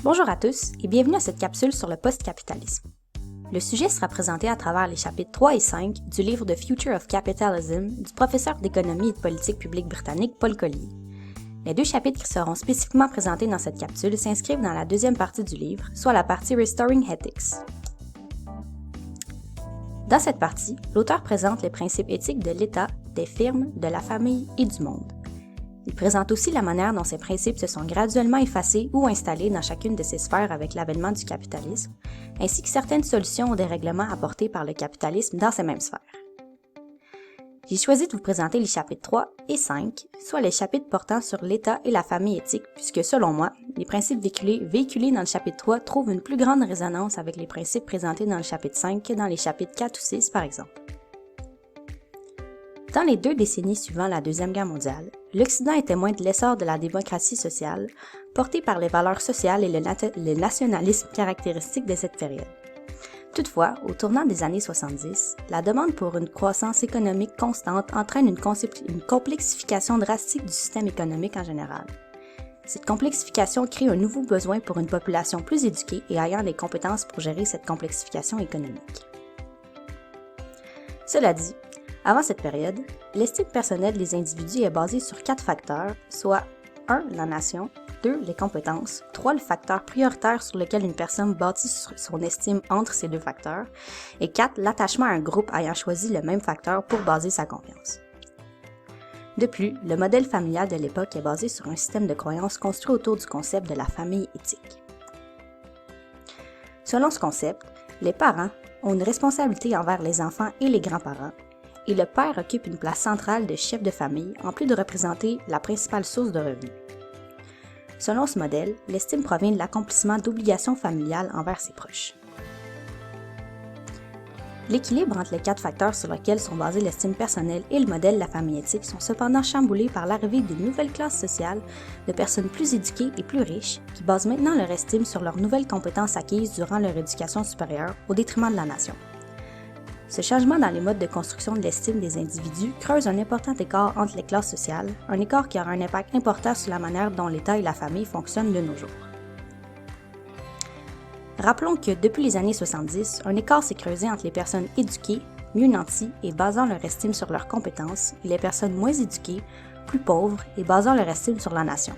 Bonjour à tous et bienvenue à cette capsule sur le post-capitalisme. Le sujet sera présenté à travers les chapitres 3 et 5 du livre The Future of Capitalism du professeur d'économie et de politique publique britannique Paul Collier. Les deux chapitres qui seront spécifiquement présentés dans cette capsule s'inscrivent dans la deuxième partie du livre, soit la partie Restoring Ethics. Dans cette partie, l'auteur présente les principes éthiques de l'État, des firmes, de la famille et du monde. Il présente aussi la manière dont ces principes se sont graduellement effacés ou installés dans chacune de ces sphères avec l'avènement du capitalisme, ainsi que certaines solutions aux dérèglements apportés par le capitalisme dans ces mêmes sphères. J'ai choisi de vous présenter les chapitres 3 et 5, soit les chapitres portant sur l'État et la famille éthique, puisque selon moi, les principes véhiculés dans le chapitre 3 trouvent une plus grande résonance avec les principes présentés dans le chapitre 5 que dans les chapitres 4 ou 6 par exemple. Dans les 2 décennies suivant la Deuxième Guerre mondiale, l'Occident est témoin de l'essor de la démocratie sociale, portée par les valeurs sociales et le nationalisme caractéristiques de cette période. Toutefois, au tournant des années 70, la demande pour une croissance économique constante entraîne une complexification drastique du système économique en général. Cette complexification crée un nouveau besoin pour une population plus éduquée et ayant les compétences pour gérer cette complexification économique. Cela dit, avant cette période, l'estime personnelle des individus est basée sur 4 facteurs, soit 1. La nation, 2. Les compétences, 3. Le facteur prioritaire sur lequel une personne bâtit son estime entre ces 2 facteurs, et 4. L'attachement à un groupe ayant choisi le même facteur pour baser sa confiance. De plus, le modèle familial de l'époque est basé sur un système de croyances construit autour du concept de la famille éthique. Selon ce concept, les parents ont une responsabilité envers les enfants et les grands-parents, et le père occupe une place centrale de chef de famille en plus de représenter la principale source de revenus. Selon ce modèle, l'estime provient de l'accomplissement d'obligations familiales envers ses proches. L'équilibre entre les 4 facteurs sur lesquels sont basés l'estime personnelle et le modèle de la famille éthique sont cependant chamboulés par l'arrivée d'une nouvelle classe sociale de personnes plus éduquées et plus riches qui basent maintenant leur estime sur leurs nouvelles compétences acquises durant leur éducation supérieure au détriment de la nation. Ce changement dans les modes de construction de l'estime des individus creuse un important écart entre les classes sociales, un écart qui aura un impact important sur la manière dont l'État et la famille fonctionnent de nos jours. Rappelons que depuis les années 70, un écart s'est creusé entre les personnes éduquées, mieux nanties et basant leur estime sur leurs compétences, et les personnes moins éduquées, plus pauvres et basant leur estime sur la nation.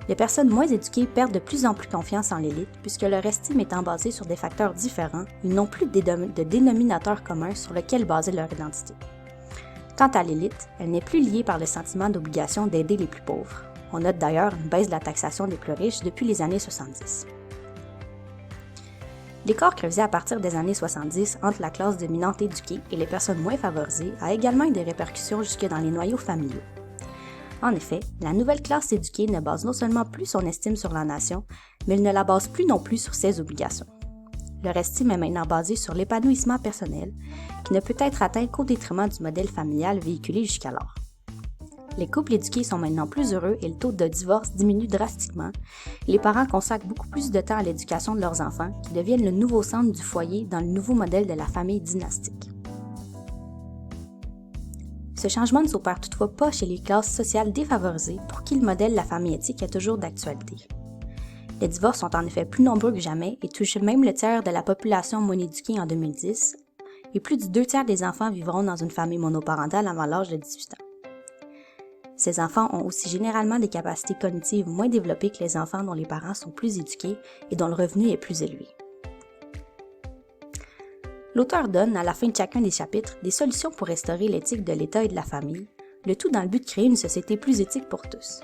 Les personnes moins éduquées perdent de plus en plus confiance en l'élite puisque leur estime étant basée sur des facteurs différents, ils n'ont plus de dénominateur commun sur lequel baser leur identité. Quant à l'élite, elle n'est plus liée par le sentiment d'obligation d'aider les plus pauvres. On note d'ailleurs une baisse de la taxation des plus riches depuis les années 70. L'écart creusé à partir des années 70 entre la classe dominante éduquée et les personnes moins favorisées a également eu des répercussions jusque dans les noyaux familiaux. En effet, la nouvelle classe éduquée ne base non seulement plus son estime sur la nation, mais elle ne la base plus non plus sur ses obligations. Leur estime est maintenant basée sur l'épanouissement personnel, qui ne peut être atteint qu'au détriment du modèle familial véhiculé jusqu'alors. Les couples éduqués sont maintenant plus heureux et le taux de divorce diminue drastiquement. Les parents consacrent beaucoup plus de temps à l'éducation de leurs enfants, qui deviennent le nouveau centre du foyer dans le nouveau modèle de la famille dynastique. Ce changement ne s'opère toutefois pas chez les classes sociales défavorisées pour qui le modèle de la famille éthique est toujours d'actualité. Les divorces sont en effet plus nombreux que jamais et touchent même le tiers de la population moins éduquée en 2010, et plus du 2 tiers des enfants vivront dans une famille monoparentale avant l'âge de 18 ans. Ces enfants ont aussi généralement des capacités cognitives moins développées que les enfants dont les parents sont plus éduqués et dont le revenu est plus élevé. L'auteur donne, à la fin de chacun des chapitres, des solutions pour restaurer l'éthique de l'État et de la famille, le tout dans le but de créer une société plus éthique pour tous.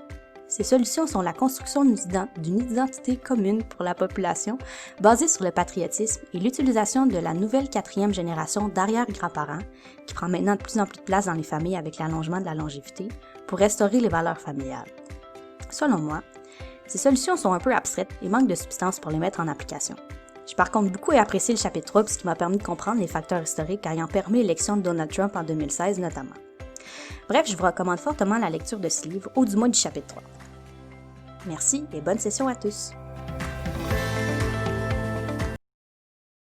Ces solutions sont la construction d'une identité commune pour la population basée sur le patriotisme et l'utilisation de la nouvelle 4e génération d'arrière-grands-parents, qui prend maintenant de plus en plus de place dans les familles avec l'allongement de la longévité, pour restaurer les valeurs familiales. Selon moi, ces solutions sont un peu abstraites et manquent de substance pour les mettre en application. J'ai par contre beaucoup apprécié le chapitre 3 ce qui m'a permis de comprendre les facteurs historiques ayant permis l'élection de Donald Trump en 2016 notamment. Bref, je vous recommande fortement la lecture de ce livre, ou du moins du chapitre 3. Merci et bonne session à tous!